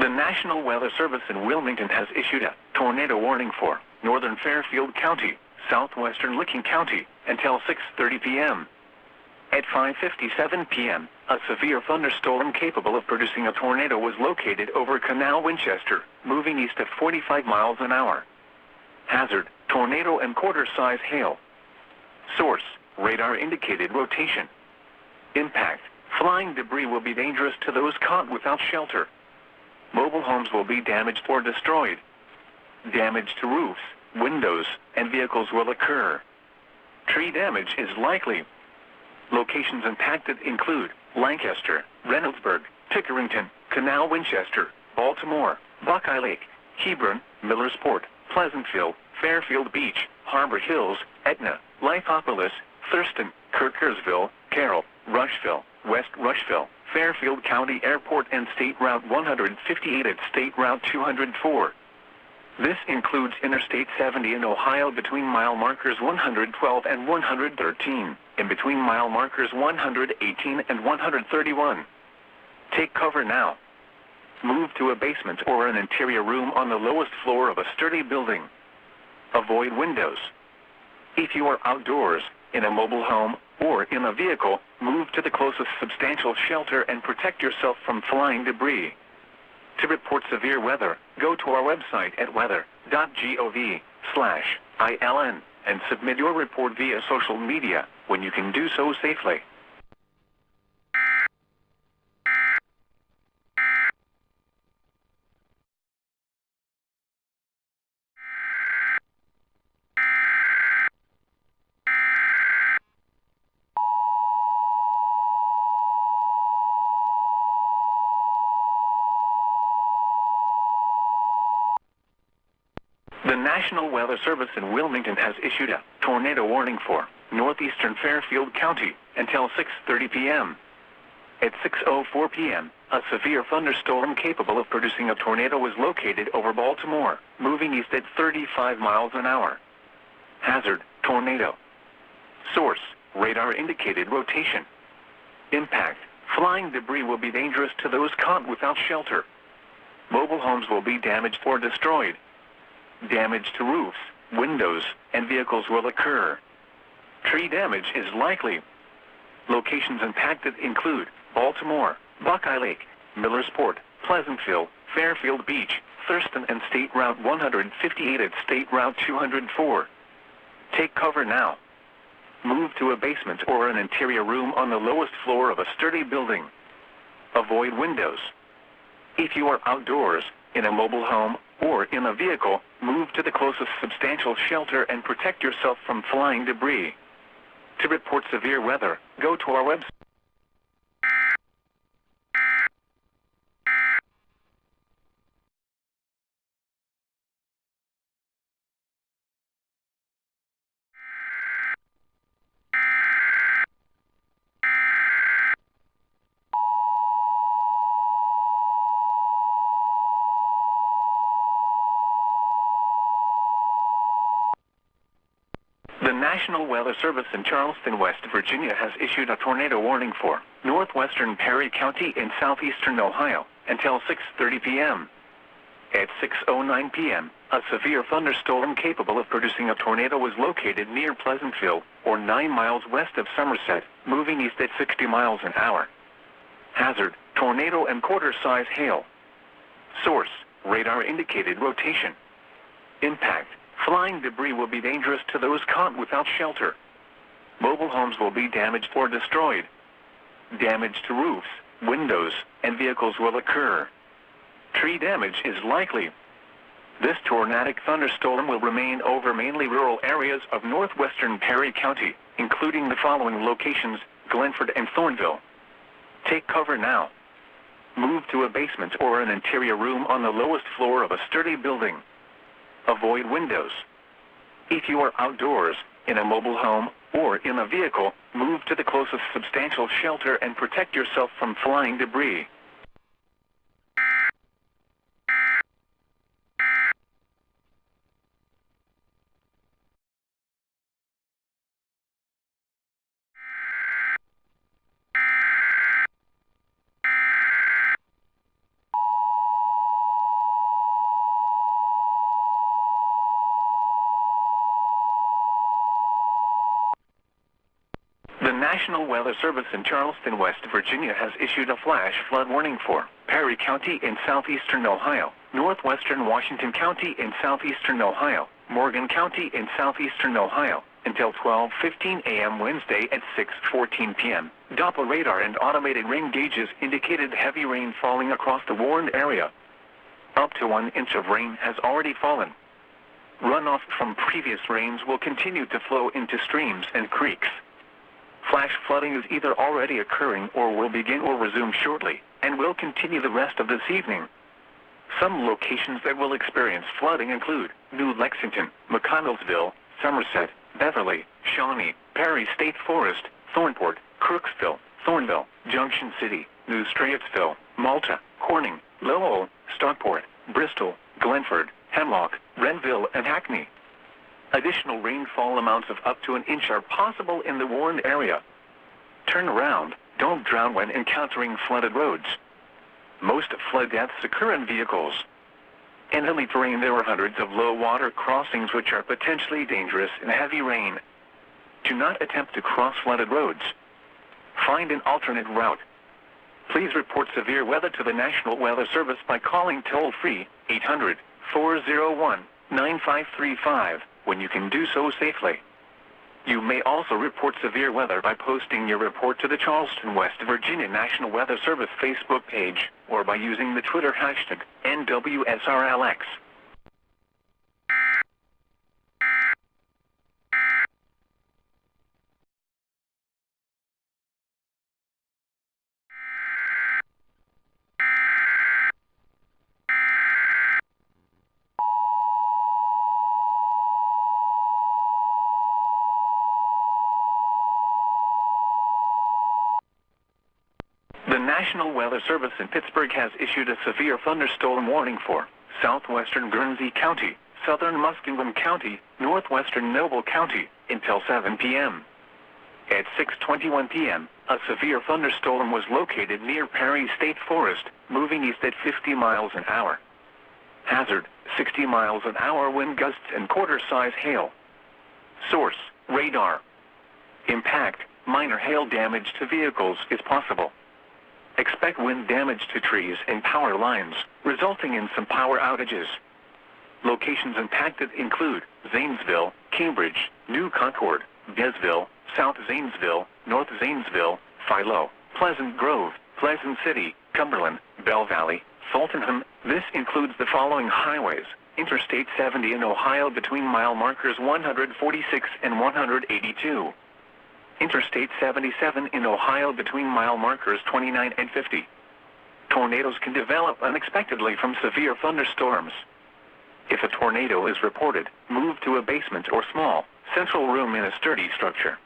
The National Weather Service in Wilmington has issued a tornado warning for northern Fairfield County, southwestern Licking County, until 6:30 p.m. At 5:57 p.m., a severe thunderstorm capable of producing a tornado was located over Canal Winchester, moving east at 45 miles an hour. Hazard, tornado and quarter-size hail. Source, radar indicated rotation. Impact, flying debris will be dangerous to those caught without shelter. Mobile homes will be damaged or destroyed. Damage to roofs, windows, and vehicles will occur. Tree damage is likely. Locations impacted include Lancaster, Reynoldsburg, Pickerington, Canal Winchester, Baltimore, Buckeye Lake, Hebron, Millersport, Pleasantville, Fairfield Beach, Harbor Hills, Etna, Lithopolis, Thurston, Kirkersville, Carroll, Rushville, West Rushville, Fairfield County Airport, and State Route 158 at State Route 204. This includes Interstate 70 in Ohio between mile markers 112 and 113, and between mile markers 118 and 131. Take cover now. Move to a basement or an interior room on the lowest floor of a sturdy building. Avoid windows. If you are outdoors, in a mobile home, or in a vehicle, move to the closest substantial shelter and protect yourself from flying debris. To report severe weather, go to our website at weather.gov/ILN and submit your report via social media when you can do so safely. The National Weather Service in Wilmington has issued a tornado warning for northeastern Fairfield County until 6:30 p.m. At 6:04 p.m., a severe thunderstorm capable of producing a tornado was located over Baltimore, moving east at 35 miles an hour. Hazard, tornado. Source, radar indicated rotation. Impact, flying debris will be dangerous to those caught without shelter. Mobile homes will be damaged or destroyed. Damage to roofs, windows, and vehicles will occur. Tree damage is likely. Locations impacted include Baltimore, Buckeye Lake, Millersport, Pleasantville, Fairfield Beach, Thurston, and State Route 158 at State Route 204. Take cover now. Move to a basement or an interior room on the lowest floor of a sturdy building. Avoid windows. If you are outdoors, in a mobile home, or in a vehicle, move to the closest substantial shelter and protect yourself from flying debris. To report severe weather, go to our website. The National Weather Service in Charleston, West Virginia has issued a tornado warning for northwestern Perry County in southeastern Ohio until 6:30 p.m. At 6:09 p.m., a severe thunderstorm capable of producing a tornado was located near Pleasantville, or 9 miles west of Somerset, moving east at 60 miles an hour. Hazard, tornado and quarter-size hail. Source, radar indicated rotation. Impact, flying debris will be dangerous to those caught without shelter. Mobile homes will be damaged or destroyed. Damage to roofs, windows, and vehicles will occur. Tree damage is likely. This tornadic thunderstorm will remain over mainly rural areas of northwestern Perry County, including the following locations: Glenford and Thornville. Take cover now. Move to a basement or an interior room on the lowest floor of a sturdy building. Avoid windows. If you are outdoors, in a mobile home, or in a vehicle, move to the closest substantial shelter and protect yourself from flying debris. The National Weather Service in Charleston, West Virginia has issued a flash flood warning for Perry County in southeastern Ohio, northwestern Washington County in southeastern Ohio, Morgan County in southeastern Ohio, until 12:15 a.m. Wednesday at 6:14 p.m. Doppler radar and automated rain gauges indicated heavy rain falling across the warned area. Up to 1 inch of rain has already fallen. Runoff from previous rains will continue to flow into streams and creeks. Flash flooding is either already occurring or will begin or resume shortly, and will continue the rest of this evening. Some locations that will experience flooding include New Lexington, McConnellsville, Somerset, Beverly, Shawnee, Perry State Forest, Thornport, Crooksville, Thornville, Junction City, New Straitsville, Malta, Corning, Lowell, Stockport, Bristol, Glenford, Hemlock, Renville, and Hackney. Additional rainfall amounts of up to 1 inch are possible in the warned area. Turn around. Don't drown when encountering flooded roads. Most flood deaths occur in vehicles. In hilly terrain, there are hundreds of low water crossings which are potentially dangerous in heavy rain. Do not attempt to cross flooded roads. Find an alternate route. Please report severe weather to the National Weather Service by calling toll-free 800-401-9535 when you can do so safely. You may also report severe weather by posting your report to the Charleston, West Virginia National Weather Service Facebook page, or by using the Twitter hashtag NWSRLX. The National Weather Service in Pittsburgh has issued a severe thunderstorm warning for southwestern Guernsey County, southern Muskingum County, northwestern Noble County, until 7 p.m. At 6:21 p.m., a severe thunderstorm was located near Perry State Forest, moving east at 50 miles an hour. Hazard, 60 miles an hour wind gusts and quarter-size hail. Source, radar. Impact, minor hail damage to vehicles is possible. Expect wind damage to trees and power lines, resulting in some power outages. Locations impacted include Zanesville, Cambridge, New Concord, Desville, South Zanesville, North Zanesville, Philo, Pleasant Grove, Pleasant City, Cumberland, Bell Valley, Fultonham. This includes the following highways: Interstate 70 in Ohio between mile markers 146 and 182. Interstate 77 in Ohio between mile markers 29 and 50. Tornadoes can develop unexpectedly from severe thunderstorms. If a tornado is reported, move to a basement or small, central room in a sturdy structure.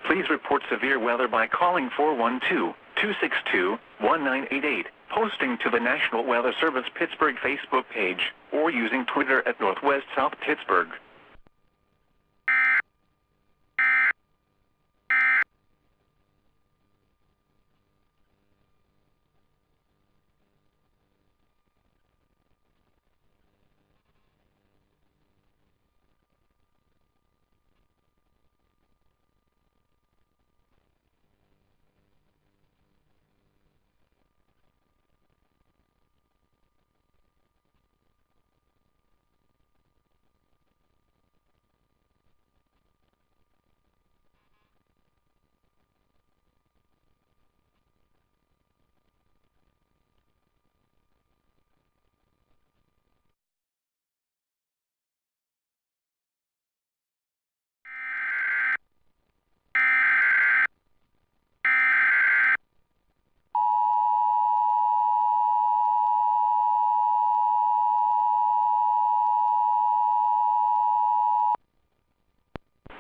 Please report severe weather by calling 412-262-1988, posting to the National Weather Service Pittsburgh Facebook page, or using Twitter at Northwest South Pittsburgh.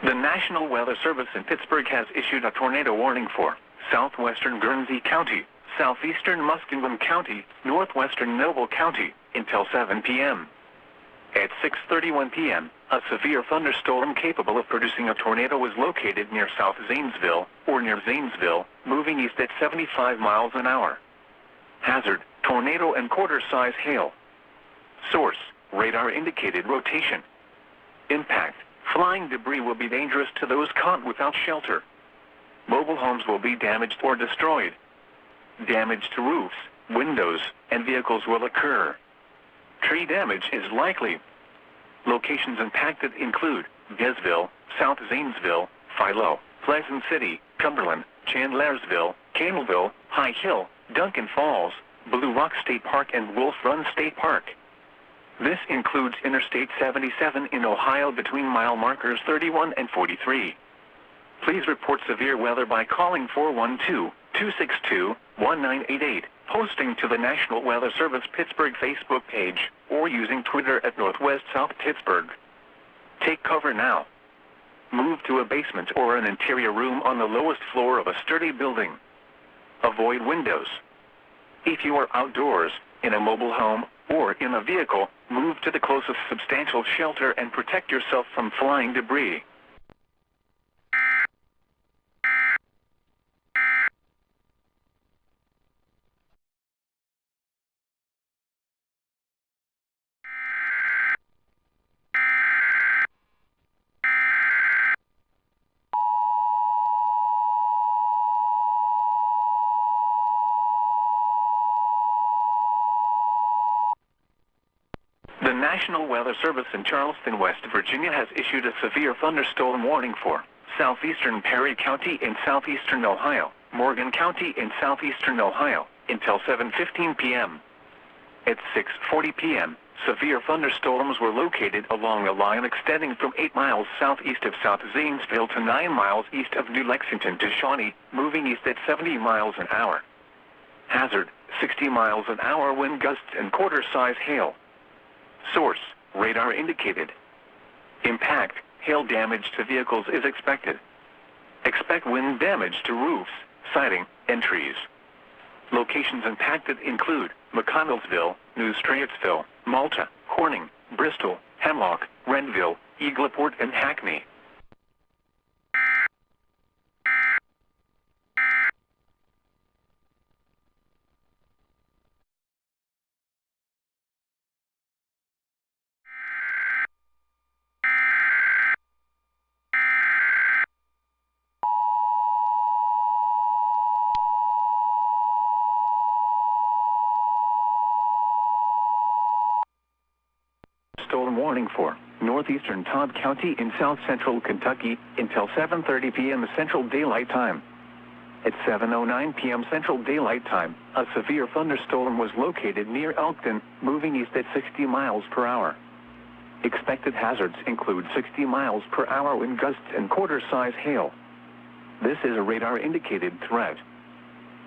The National Weather Service in Pittsburgh has issued a tornado warning for southwestern Guernsey County, southeastern Muskingum County, northwestern Noble County, until 7 p.m. At 6:31 p.m., a severe thunderstorm capable of producing a tornado was located near South Zanesville, or near Zanesville, moving east at 75 miles an hour. Hazard, tornado and quarter-size hail. Source, radar indicated rotation. Impact, flying debris will be dangerous to those caught without shelter. Mobile homes will be damaged or destroyed. Damage to roofs, windows, and vehicles will occur. Tree damage is likely. Locations impacted include Gainesville, South Zanesville, Philo, Pleasant City, Cumberland, Chandlersville, Canalville, High Hill, Duncan Falls, Blue Rock State Park, and Wolf Run State Park. This includes Interstate 77 in Ohio between mile markers 31 and 43. Please report severe weather by calling 412-262-1988, posting to the National Weather Service Pittsburgh Facebook page, or using Twitter at Northwest South Pittsburgh. Take cover now. Move to a basement or an interior room on the lowest floor of a sturdy building. Avoid windows. If you are outdoors, in a mobile home, or in a vehicle, move to the closest substantial shelter and protect yourself from flying debris. The National Weather Service in Charleston, West Virginia has issued a severe thunderstorm warning for southeastern Perry County in southeastern Ohio, Morgan County in southeastern Ohio, until 7:15 p.m. At 6:40 p.m., severe thunderstorms were located along a line extending from 8 miles southeast of South Zanesville to 9 miles east of New Lexington to Shawnee, moving east at 70 miles an hour. Hazard, 60 miles an hour wind gusts and quarter-size hail. Source, radar indicated. Impact, hail damage to vehicles is expected. Expect wind damage to roofs, siding, and trees. Locations impacted include McConnellsville, New Straitsville, Malta, Corning, Bristol, Hemlock, Renville, Eagleport, and Hackney. Storm warning for northeastern Todd County in south central Kentucky until 7:30 p.m. Central Daylight Time. At 7:09 p.m. Central Daylight Time, a severe thunderstorm was located near Elkton, moving east at 60 miles per hour. Expected hazards include 60 miles per hour wind gusts and quarter-size hail. This is a radar-indicated threat.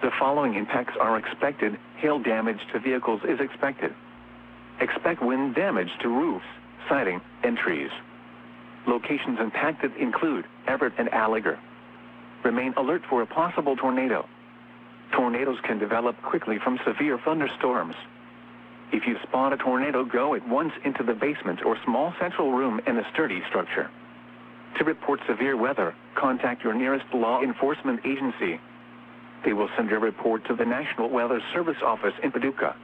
The following impacts are expected. Hail damage to vehicles is expected. Expect wind damage to roofs, siding, and trees. Locations impacted include Everett and Alliger. Remain alert for a possible tornado. Tornadoes can develop quickly from severe thunderstorms. If you spot a tornado, go at once into the basement or small central room in a sturdy structure. To report severe weather, contact your nearest law enforcement agency. They will send a report to the National Weather Service office in Paducah.